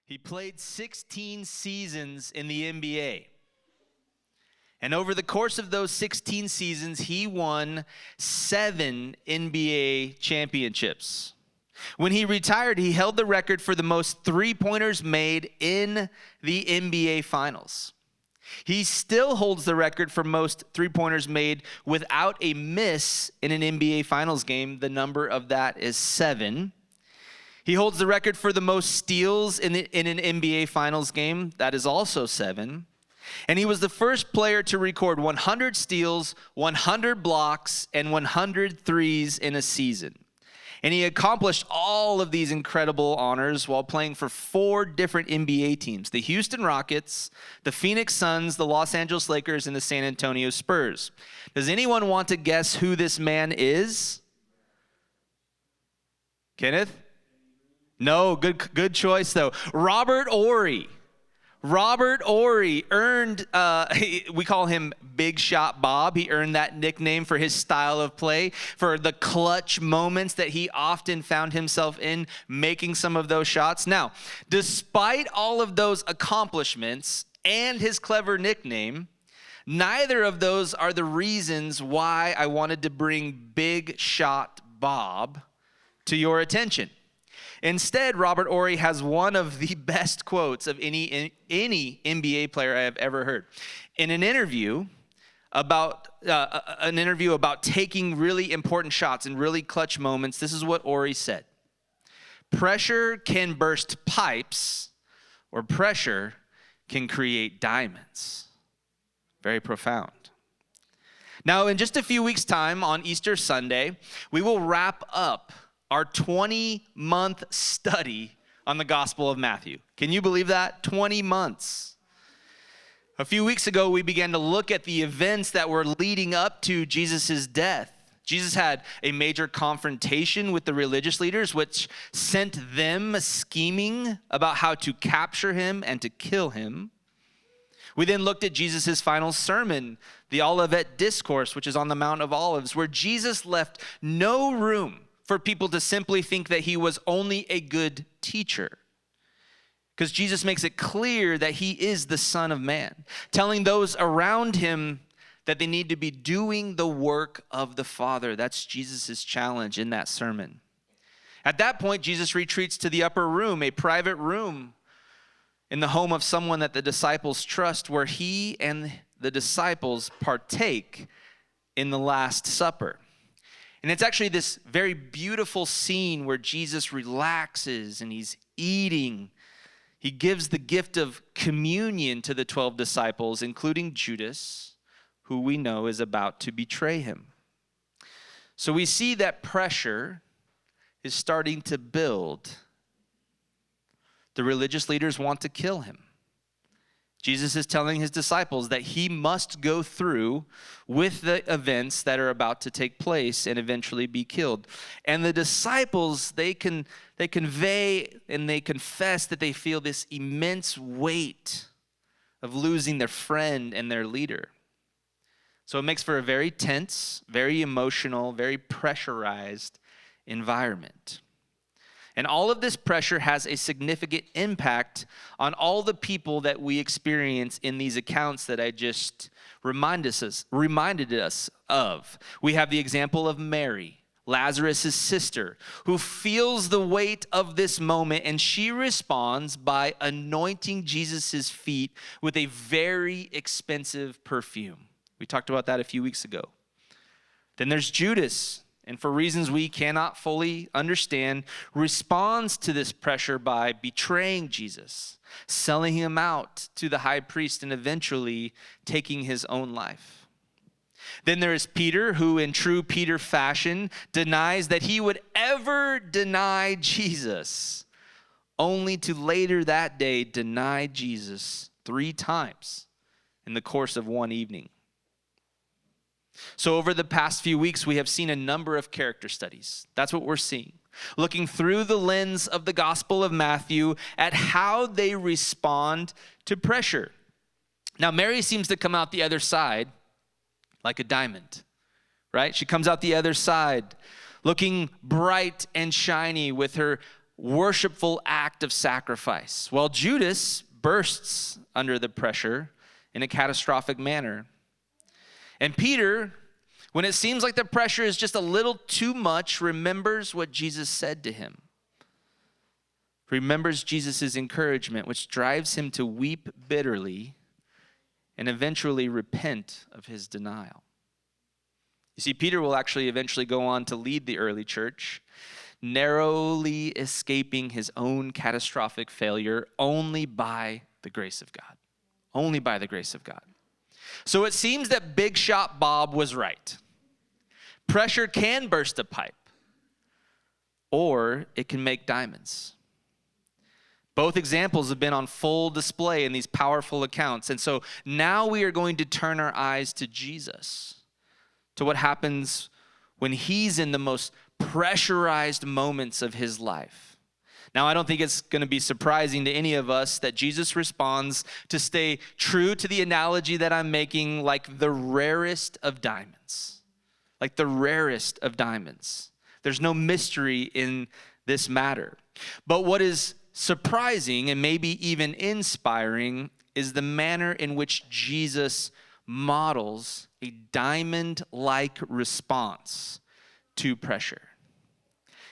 He played 16 seasons in the NBA. And over the course of those 16 seasons, he won 7 NBA championships. When he retired, he held the record for the most three-pointers made in the NBA Finals. He still holds the record for most three-pointers made without a miss in an NBA Finals game. The number of that is 7. He holds the record for the most steals in an NBA Finals game. That is also 7. And he was the first player to record 100 steals, 100 blocks, and 100 threes in a season. And he accomplished all of these incredible honors while playing for 4 different NBA teams: the Houston Rockets, the Phoenix Suns, the Los Angeles Lakers, and the San Antonio Spurs. Does anyone want to guess who this man is? Kenneth? No, good choice though. Robert Horry. Robert Horry earned, we call him Big Shot Bob. He earned that nickname for his style of play, for the clutch moments that he often found himself in, making some of those shots. Now, despite all of those accomplishments and his clever nickname, neither of those are the reasons why I wanted to bring Big Shot Bob to your attention. Instead, Robert Horry has one of the best quotes of any NBA player I have ever heard. In an interview about taking really important shots and really clutch moments, this is what Horry said: "Pressure can burst pipes, or pressure can create diamonds." Very profound. Now, in just a few weeks' time, on Easter Sunday, we will wrap up our 20-month study on the Gospel of Matthew. Can you believe that? 20 months. A few weeks ago, we began to look at the events that were leading up to Jesus' death. Jesus had a major confrontation with the religious leaders, which sent them scheming about how to capture him and to kill him. We then looked at Jesus' final sermon, the Olivet Discourse, which is on the Mount of Olives, where Jesus left no room for people to simply think that he was only a good teacher. Because Jesus makes it clear that he is the Son of Man, telling those around him that they need to be doing the work of the Father. That's Jesus' challenge in that sermon. At that point, Jesus retreats to the upper room, a private room in the home of someone that the disciples trust, where he and the disciples partake in the Last Supper. And it's actually this very beautiful scene where Jesus relaxes and he's eating. He gives the gift of communion to the 12 disciples, including Judas, who we know is about to betray him. So we see that pressure is starting to build. The religious leaders want to kill him. Jesus is telling his disciples that he must go through with the events that are about to take place and eventually be killed. And the disciples, they convey and they confess that they feel this immense weight of losing their friend and their leader. So it makes for a very tense, very emotional, very pressurized environment. And all of this pressure has a significant impact on all the people that we experience in these accounts that I just reminded us of. We have the example of Mary, Lazarus' sister, who feels the weight of this moment, and she responds by anointing Jesus' feet with a very expensive perfume. We talked about that a few weeks ago. Then there's Judas, and for reasons we cannot fully understand, responds to this pressure by betraying Jesus, selling him out to the high priest, and eventually taking his own life. Then there is Peter, who in true Peter fashion denies that he would ever deny Jesus, only to later that day deny Jesus 3 times in the course of one evening. So over the past few weeks, we have seen a number of character studies. That's what we're seeing. Looking through the lens of the Gospel of Matthew at how they respond to pressure. Now, Mary seems to come out the other side like a diamond, right? She comes out the other side looking bright and shiny with her worshipful act of sacrifice, while Judas bursts under the pressure in a catastrophic manner. And Peter, when it seems like the pressure is just a little too much, remembers what Jesus said to him. Remembers Jesus' encouragement, which drives him to weep bitterly and eventually repent of his denial. You see, Peter will actually eventually go on to lead the early church, narrowly escaping his own catastrophic failure only by the grace of God. Only by the grace of God. So it seems that Big Shot Bob was right. Pressure can burst a pipe, or it can make diamonds. Both examples have been on full display in these powerful accounts. And so now we are going to turn our eyes to Jesus, to what happens when he's in the most pressurized moments of his life. Now, I don't think it's going to be surprising to any of us that Jesus responds, to stay true to the analogy that I'm making, like the rarest of diamonds. Like the rarest of diamonds. There's no mystery in this matter. But what is surprising and maybe even inspiring is the manner in which Jesus models a diamond-like response to pressure.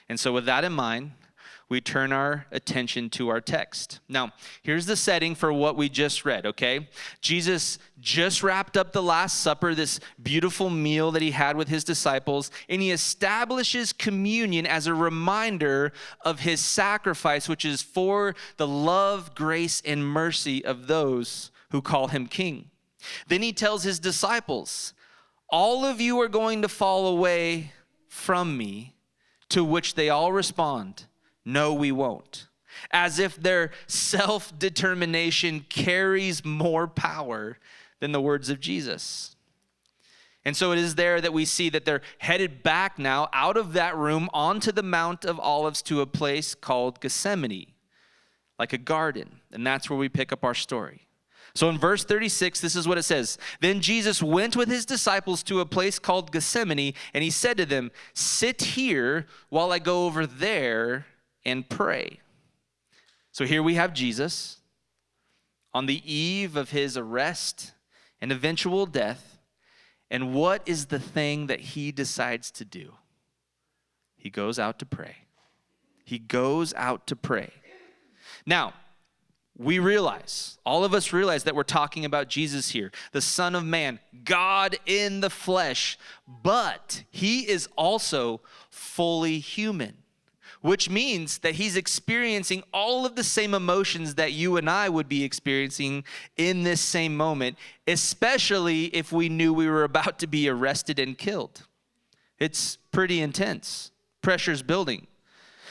And so with that in mind, we turn our attention to our text. Now, here's the setting for what we just read, okay? Jesus just wrapped up the Last Supper, this beautiful meal that he had with his disciples, and he establishes communion as a reminder of his sacrifice, which is for the love, grace, and mercy of those who call him king. Then he tells his disciples, all of you are going to fall away from me, to which they all respond, no, we won't. As if their self-determination carries more power than the words of Jesus. And so it is there that we see that they're headed back now out of that room onto the Mount of Olives to a place called Gethsemane, like a garden. And that's where we pick up our story. So in verse 36, this is what it says. Then Jesus went with his disciples to a place called Gethsemane, and he said to them, sit here while I go over there and pray. So here we have Jesus on the eve of his arrest and eventual death. And what is the thing that he decides to do? He goes out to pray. He goes out to pray. Now, we realize, all of us realize that we're talking about Jesus here, the Son of Man, God in the flesh, but he is also fully human, which means that he's experiencing all of the same emotions that you and I would be experiencing in this same moment, especially if we knew we were about to be arrested and killed. It's pretty intense. Pressure's building.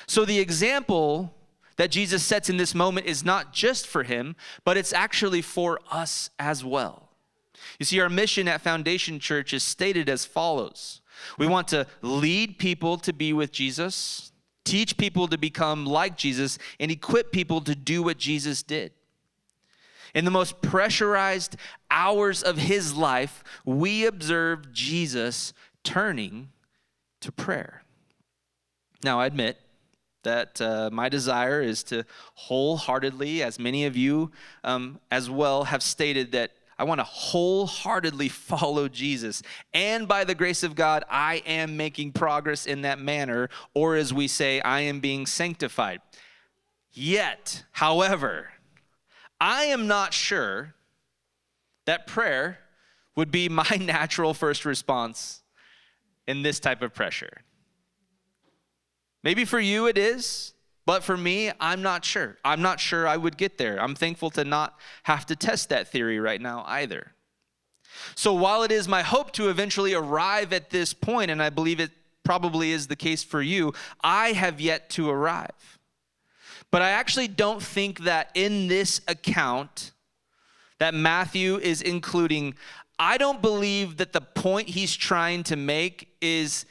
So the example that Jesus sets in this moment is not just for him, but it's actually for us as well. You see, our mission at Foundation Church is stated as follows. We want to lead people to be with Jesus, teach people to become like Jesus, and equip people to do what Jesus did. In the most pressurized hours of his life, we observe Jesus turning to prayer. Now, I admit that my desire is to wholeheartedly, as many of you as well have stated, that I want to wholeheartedly follow Jesus. And by the grace of God, I am making progress in that manner, or as we say, I am being sanctified. Yet, however, I am not sure that prayer would be my natural first response in this type of pressure. Maybe for you it is, but for me, I'm not sure. I'm not sure I would get there. I'm thankful to not have to test that theory right now either. So while it is my hope to eventually arrive at this point, and I believe it probably is the case for you, I have yet to arrive. But I actually don't think that in this account that Matthew is including, I don't believe that the point he's trying to make is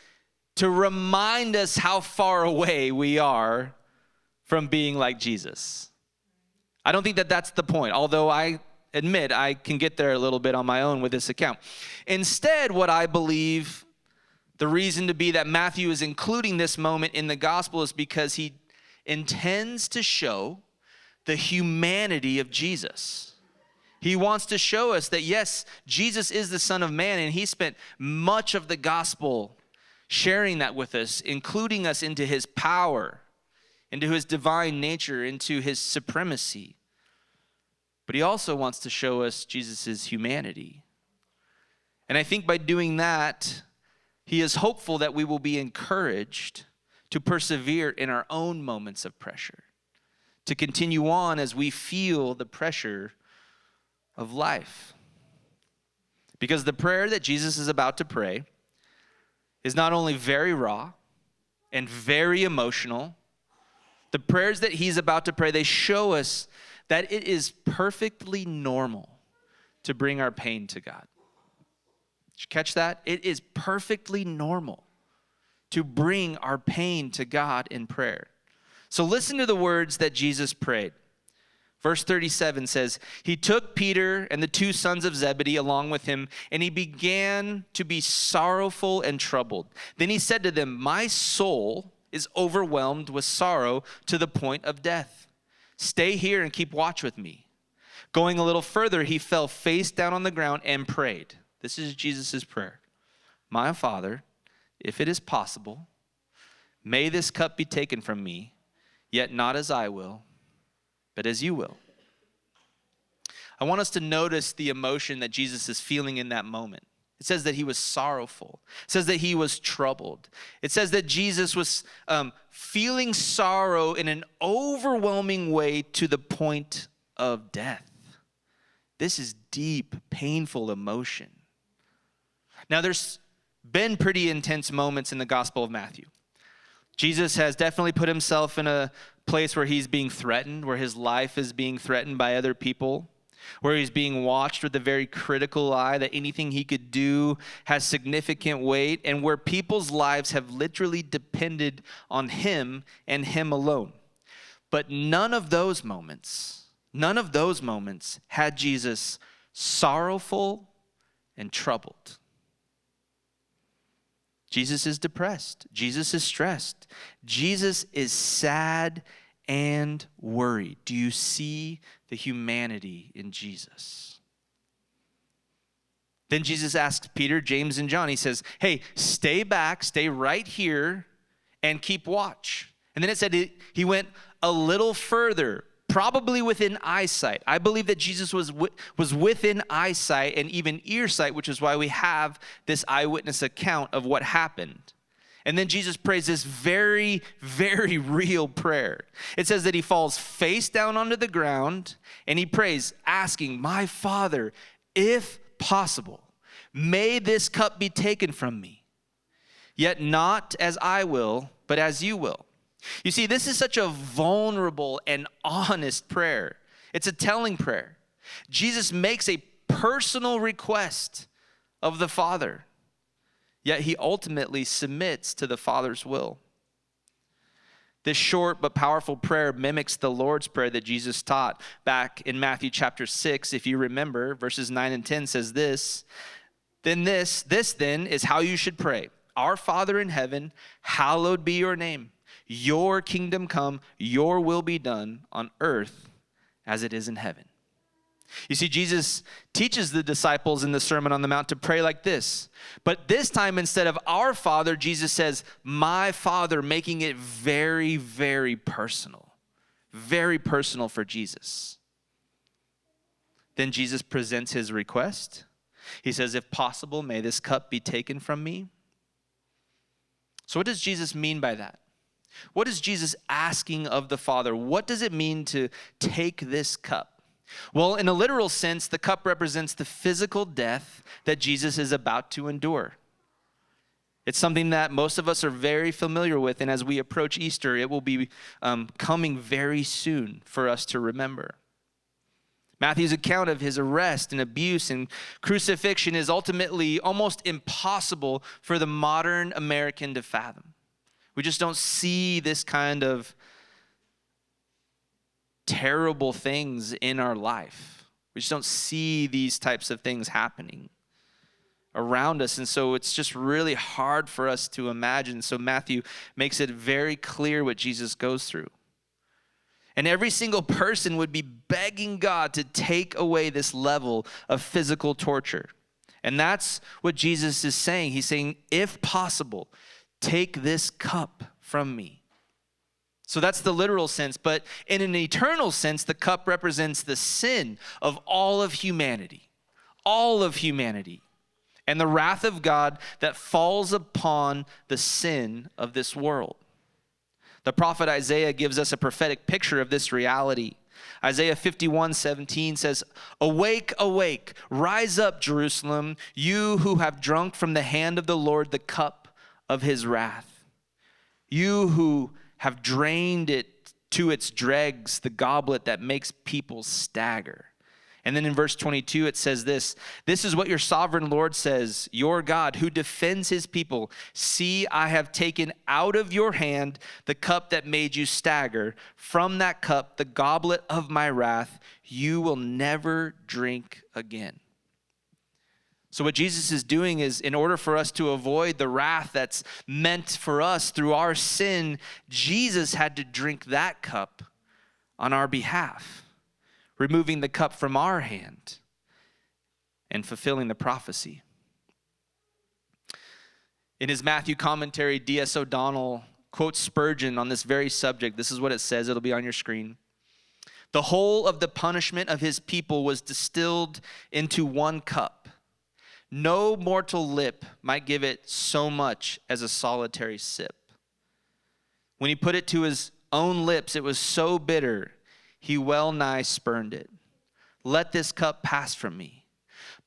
to remind us how far away we are from being like Jesus. I don't think that that's the point, although I admit I can get there a little bit on my own with this account. Instead, what I believe the reason to be that Matthew is including this moment in the gospel is because he intends to show the humanity of Jesus. He wants to show us that, yes, Jesus is the Son of Man, and he spent much of the gospel sharing that with us, including us into his power, into his divine nature, into his supremacy. But he also wants to show us Jesus' humanity. And I think by doing that, he is hopeful that we will be encouraged to persevere in our own moments of pressure, to continue on as we feel the pressure of life. Because the prayer that Jesus is about to pray is not only very raw and very emotional, the prayers that he's about to pray, they show us that it is perfectly normal to bring our pain to God. Did you catch that? It is perfectly normal to bring our pain to God in prayer. So listen to the words that Jesus prayed. Verse 37 says, he took Peter and the two sons of Zebedee along with him, and he began to be sorrowful and troubled. Then he said to them, my soul is overwhelmed with sorrow to the point of death. Stay here and keep watch with me. Going a little further, he fell face down on the ground and prayed. This is Jesus' prayer. My Father, if it is possible, may this cup be taken from me, yet not as I will, but as you will. I want us to notice the emotion that Jesus is feeling in that moment. It says that he was sorrowful. It says that he was troubled. It says that Jesus was feeling sorrow in an overwhelming way to the point of death. This is deep, painful emotion. Now, there's been pretty intense moments in the Gospel of Matthew. Jesus has definitely put himself in a place where he's being threatened, where his life is being threatened by other people, where he's being watched with a very critical eye, that anything he could do has significant weight, and where people's lives have literally depended on him and him alone. But none of those moments had Jesus sorrowful and troubled. Jesus is depressed. Jesus is stressed. Jesus is sad and worried. Do you see the humanity in Jesus? Then Jesus asks Peter, James, and John, he says, hey, stay back, stay right here, and keep watch. And then it said he went a little further, probably within eyesight. I believe that Jesus was within eyesight and even earsight, which is why we have this eyewitness account of what happened. And then Jesus prays this very, very real prayer. It says that he falls face down onto the ground and he prays, asking, my Father, if possible, may this cup be taken from me, yet not as I will, but as you will. You see, this is such a vulnerable and honest prayer. It's a telling prayer. Jesus makes a personal request of the Father, yet he ultimately submits to the Father's will. This short but powerful prayer mimics the Lord's Prayer that Jesus taught back in Matthew chapter 6. If you remember, verses 9 and 10 says this, then this then is how you should pray. Our Father in heaven, hallowed be your name. Your kingdom come, your will be done on earth as it is in heaven. You see, Jesus teaches the disciples in the Sermon on the Mount to pray like this. But this time, instead of our Father, Jesus says, my Father, making it very, very personal. Very personal for Jesus. Then Jesus presents his request. He says, if possible, may this cup be taken from me. So what does Jesus mean by that? What is Jesus asking of the Father? What does it mean to take this cup? Well, in a literal sense, the cup represents the physical death that Jesus is about to endure. It's something that most of us are very familiar with, and as we approach Easter, it will be coming very soon for us to remember. Matthew's account of his arrest and abuse and crucifixion is ultimately almost impossible for the modern American to fathom. We just don't see this kind of terrible things in our life. We just don't see these types of things happening around us. And so it's just really hard for us to imagine. So Matthew makes it very clear what Jesus goes through. And every single person would be begging God to take away this level of physical torture. And that's what Jesus is saying. He's saying, if possible, take this cup from me. So that's the literal sense. But in an eternal sense, the cup represents the sin of all of humanity. All of humanity. And the wrath of God that falls upon the sin of this world. The prophet Isaiah gives us a prophetic picture of this reality. Isaiah 51:17 says, "Awake, awake, rise up, Jerusalem, you who have drunk from the hand of the Lord the cup of his wrath. You who have drained it to its dregs, the goblet that makes people stagger." And then in verse 22, it says this is what your sovereign Lord says, your God who defends his people. See, I have taken out of your hand the cup that made you stagger. From that cup, the goblet of my wrath, you will never drink again. So what Jesus is doing is, in order for us to avoid the wrath that's meant for us through our sin, Jesus had to drink that cup on our behalf, removing the cup from our hand and fulfilling the prophecy. In his Matthew commentary, D.S. O'Donnell quotes Spurgeon on this very subject. This is what it says. It'll be on your screen. The whole of the punishment of his people was distilled into one cup. No mortal lip might give it so much as a solitary sip. When he put it to his own lips, it was so bitter, he well nigh spurned it. Let this cup pass from me.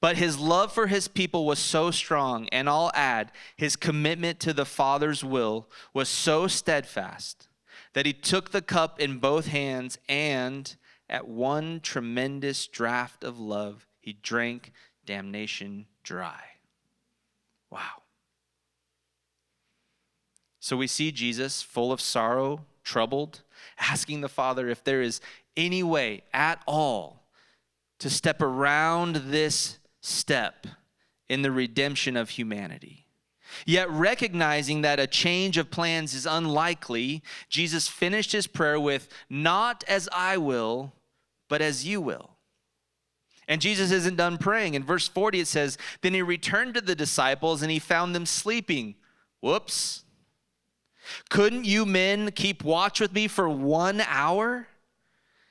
But his love for his people was so strong, and I'll add, his commitment to the Father's will was so steadfast, that he took the cup in both hands, and at one tremendous draught of love, he drank damnation dry. Wow. So we see Jesus full of sorrow, troubled, asking the Father if there is any way at all to step around this step in the redemption of humanity. Yet recognizing that a change of plans is unlikely, Jesus finished his prayer with, "Not as I will, but as you will." And Jesus isn't done praying. In verse 40 it says, "Then he returned to the disciples and he found them sleeping." Whoops. "Couldn't you men keep watch with me for 1 hour?"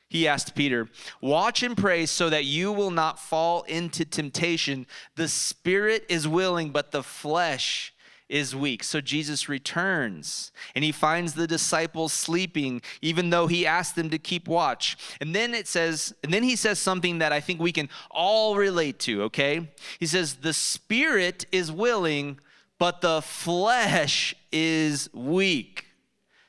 He asked Peter, "Watch and pray so that you will not fall into temptation. The spirit is willing, but the flesh is weak." So Jesus returns and he finds the disciples sleeping, even though he asked them to keep watch. And then he says something that I think we can all relate to, okay? He says, "The spirit is willing, but the flesh is weak."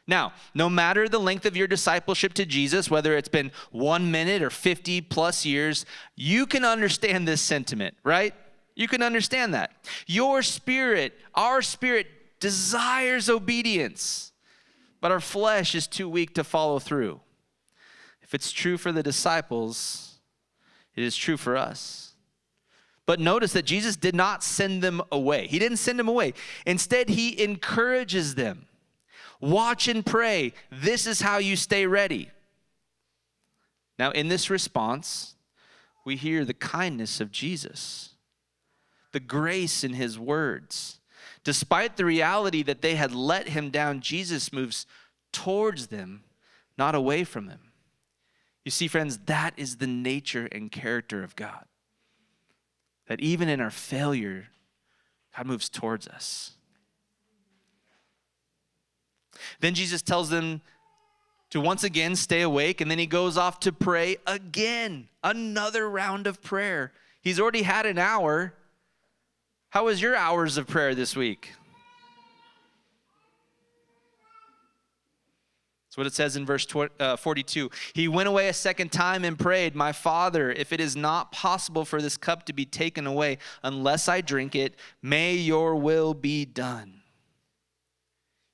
Now, no matter the length of your discipleship to Jesus, whether it's been 1 minute or 50 plus years, you can understand this sentiment, right? You can understand that. Your spirit, our spirit, desires obedience, but our flesh is too weak to follow through. If it's true for the disciples, it is true for us. But notice that Jesus did not send them away. He didn't send them away. Instead, he encourages them. Watch and pray. This is how you stay ready. Now, in this response, we hear the kindness of Jesus, the grace in his words. Despite the reality that they had let him down, Jesus moves towards them, not away from them. You see, friends, that is the nature and character of God. That even in our failure, God moves towards us. Then Jesus tells them to once again stay awake, and then he goes off to pray again. Another round of prayer. He's already had an hour. How was your hours of prayer this week? That's what it says in verse 42. He went away a second time and prayed, "My Father, if it is not possible for this cup to be taken away unless I drink it, may your will be done."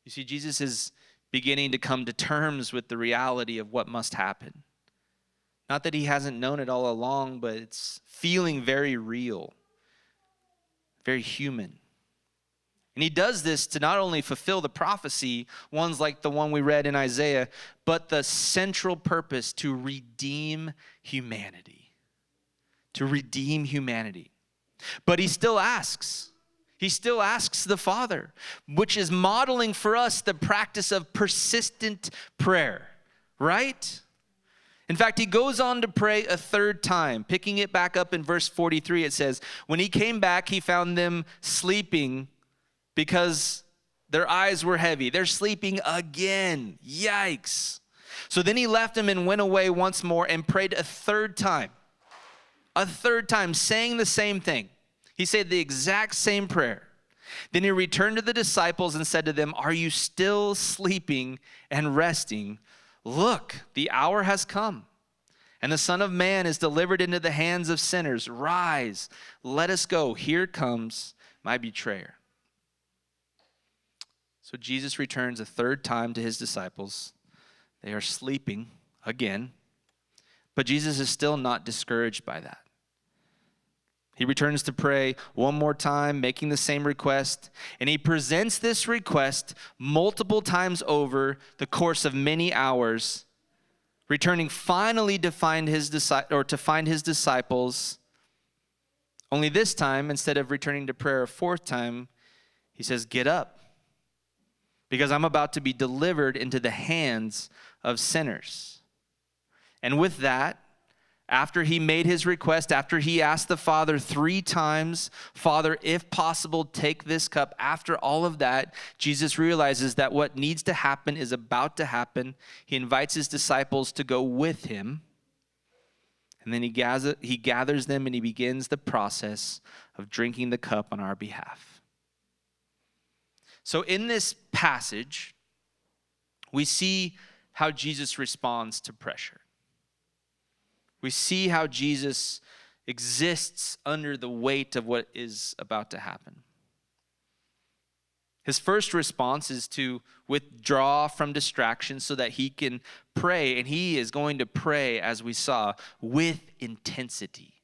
You see, Jesus is beginning to come to terms with the reality of what must happen. Not that he hasn't known it all along, but it's feeling very real, very human. And he does this to not only fulfill the prophecy, ones like the one we read in Isaiah, but the central purpose to redeem humanity. To redeem humanity. But he still asks. He still asks the Father, which is modeling for us the practice of persistent prayer, right? In fact, he goes on to pray a third time. Picking it back up in verse 43, it says, when he came back, he found them sleeping because their eyes were heavy. They're sleeping again. Yikes. So then he left them and went away once more and prayed a third time, saying the same thing. He said the exact same prayer. Then he returned to the disciples and said to them, are you still sleeping and resting? Look, the hour has come, and the Son of Man is delivered into the hands of sinners. Rise, let us go. Here comes my betrayer. So Jesus returns a third time to his disciples. They are sleeping again, but Jesus is still not discouraged by that. He returns to pray one more time, making the same request, and he presents this request multiple times over the course of many hours, returning finally to find his disciples. Only this time, instead of returning to prayer a fourth time, he says, get up, because I'm about to be delivered into the hands of sinners. And with that, after he made his request, after he asked the Father 3 times, Father, if possible, take this cup. After all of that, Jesus realizes that what needs to happen is about to happen. He invites his disciples to go with him. And then he gathers them and he begins the process of drinking the cup on our behalf. So in this passage, we see how Jesus responds to pressure. We see how Jesus exists under the weight of what is about to happen. His first response is to withdraw from distraction so that he can pray, and he is going to pray, as we saw, with intensity.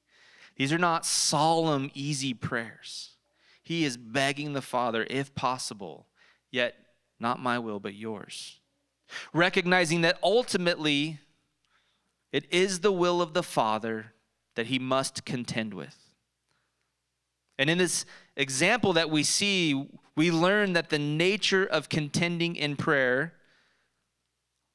These are not solemn, easy prayers. He is begging the Father, if possible, yet not my will, but yours. Recognizing that ultimately, it is the will of the Father that he must contend with. And in this example that we see, we learn that the nature of contending in prayer,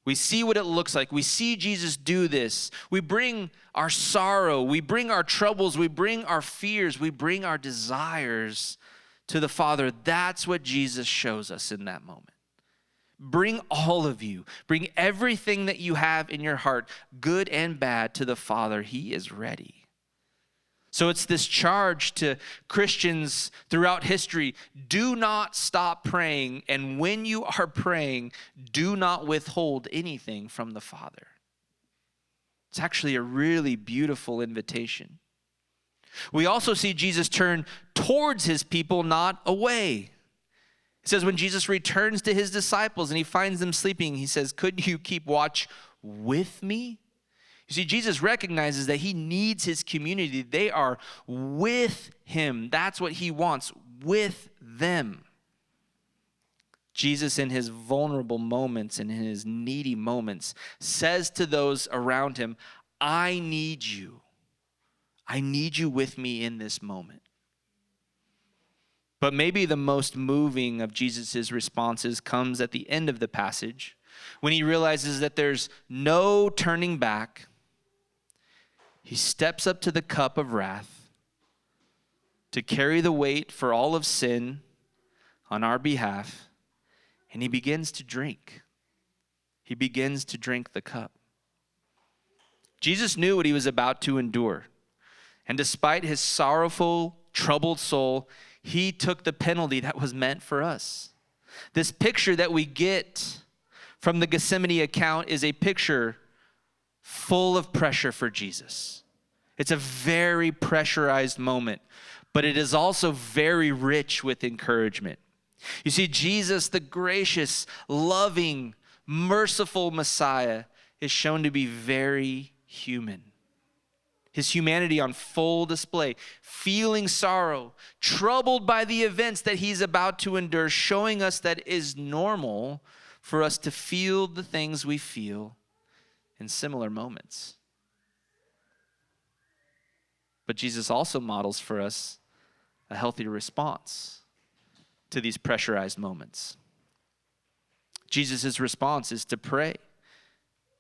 we see what it looks like. We see Jesus do this. We bring our sorrow, we bring our troubles, we bring our fears, we bring our desires to the Father. That's what Jesus shows us in that moment. Bring all of you. Bring everything that you have in your heart, good and bad, to the Father. He is ready. So it's this charge to Christians throughout history. Do not stop praying. And when you are praying, do not withhold anything from the Father. It's actually a really beautiful invitation. We also see Jesus turn towards his people, not away. It says when Jesus returns to his disciples and he finds them sleeping, he says, couldn't you keep watch with me? You see, Jesus recognizes that he needs his community. They are with him. That's what he wants, with them. Jesus, in his vulnerable moments and in his needy moments, says to those around him, I need you. I need you with me in this moment. But maybe the most moving of Jesus' responses comes at the end of the passage when he realizes that there's no turning back. He steps up to the cup of wrath to carry the weight for all of sin on our behalf, and he begins to drink. He begins to drink the cup. Jesus knew what he was about to endure, and despite his sorrowful, troubled soul, he took the penalty that was meant for us. This picture that we get from the Gethsemane account is a picture full of pressure for Jesus. It's a very pressurized moment, but it is also very rich with encouragement. You see, Jesus, the gracious, loving, merciful Messiah, is shown to be very human. his humanity on full display, feeling sorrow, troubled by the events that he's about to endure, showing us that it is normal for us to feel the things we feel in similar moments. But Jesus also models for us a healthy response to these pressurized moments. Jesus' response is to pray.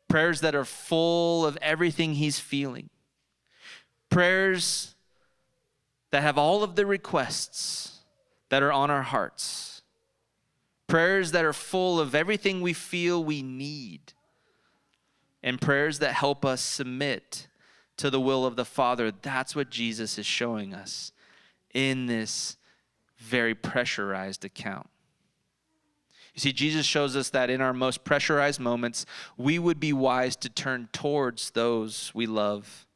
Prayers that are full of everything he's feeling. Prayers that have all of the requests that are on our hearts. Prayers that are full of everything we feel we need. And prayers that help us submit to the will of the Father. That's what Jesus is showing us in this very pressurized account. You see, Jesus shows us that in our most pressurized moments, we would be wise to turn towards those we love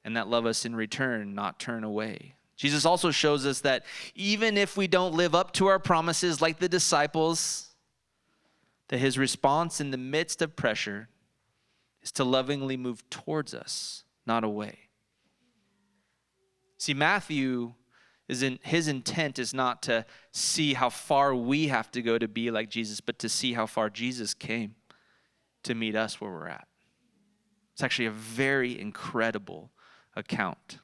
and that love us in return, not turn away. Jesus also shows us that even if we don't live up to our promises like the disciples, that his response in the midst of pressure is to lovingly move towards us, not away. See, Matthew, his intent is not to see how far we have to go to be like Jesus, but to see how far Jesus came to meet us where we're at. It's actually a very incredible account.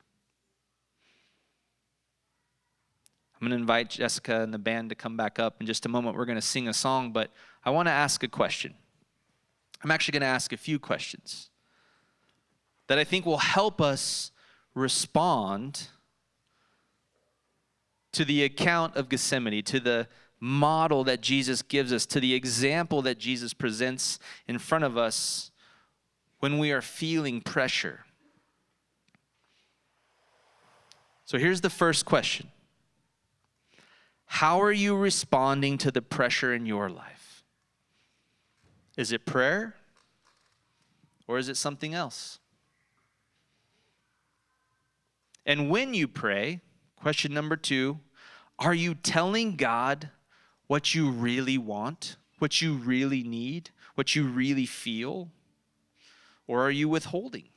I'm going to invite Jessica and the band to come back up in just a moment. We're going to sing a song, but I want to ask a question. I'm actually going to ask a few questions that I think will help us respond to the account of Gethsemane, to the model that Jesus gives us, to the example that Jesus presents in front of us when we are feeling pressure. So here's the first question. How are you responding to the pressure in your life? Is it prayer or is it something else? And when you pray, question number 2, are you telling God what you really want, what you really need, what you really feel? Or are you withholding?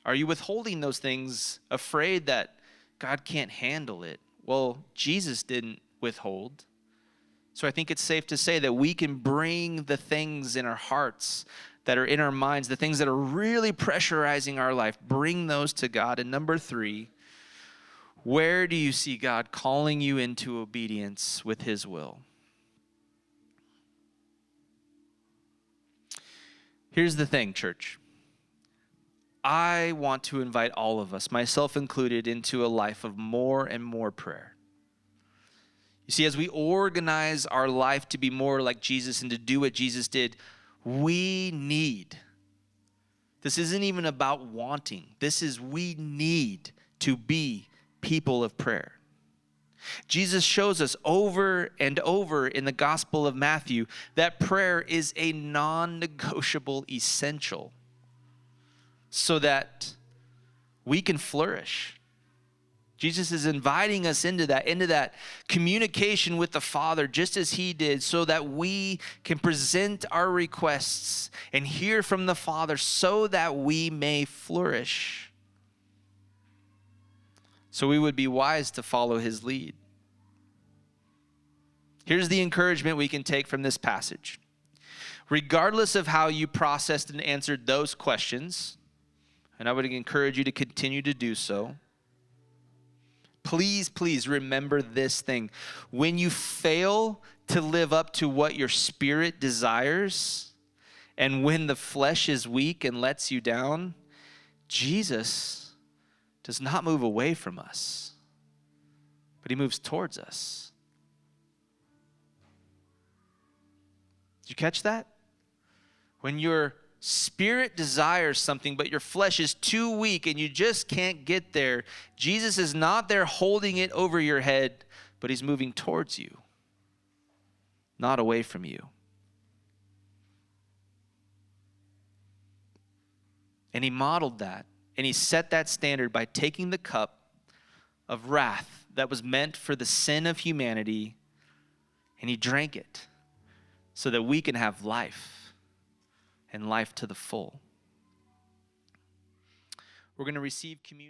Are you withholding those things, afraid that God can't handle it? Well, Jesus didn't withhold. So I think it's safe to say that we can bring the things in our hearts, that are in our minds, the things that are really pressurizing our life, bring those to God. And number 3, where do you see God calling you into obedience with his will? Here's the thing, church. I want to invite all of us, myself included, into a life of more and more prayer. You see, as we organize our life to be more like Jesus and to do what Jesus did, we need. This isn't even about wanting. We need to be people of prayer. Jesus shows us over and over in the Gospel of Matthew that prayer is a non-negotiable essential so that we can flourish. Jesus is inviting us into that communication with the Father just as he did, so that we can present our requests and hear from the Father so that we may flourish. So we would be wise to follow his lead. Here's the encouragement we can take from this passage. Regardless of how you processed and answered those questions, and I would encourage you to continue to do so, please remember this thing. When you fail to live up to what your spirit desires, and when the flesh is weak and lets you down, Jesus does not move away from us, but he moves towards us. Did you catch that? When your spirit desires something, but your flesh is too weak and you just can't get there, Jesus is not there holding it over your head, but he's moving towards you, not away from you. And he modeled that, and he set that standard by taking the cup of wrath that was meant for the sin of humanity, and he drank it so that we can have life, and life to the full. We're going to receive communion.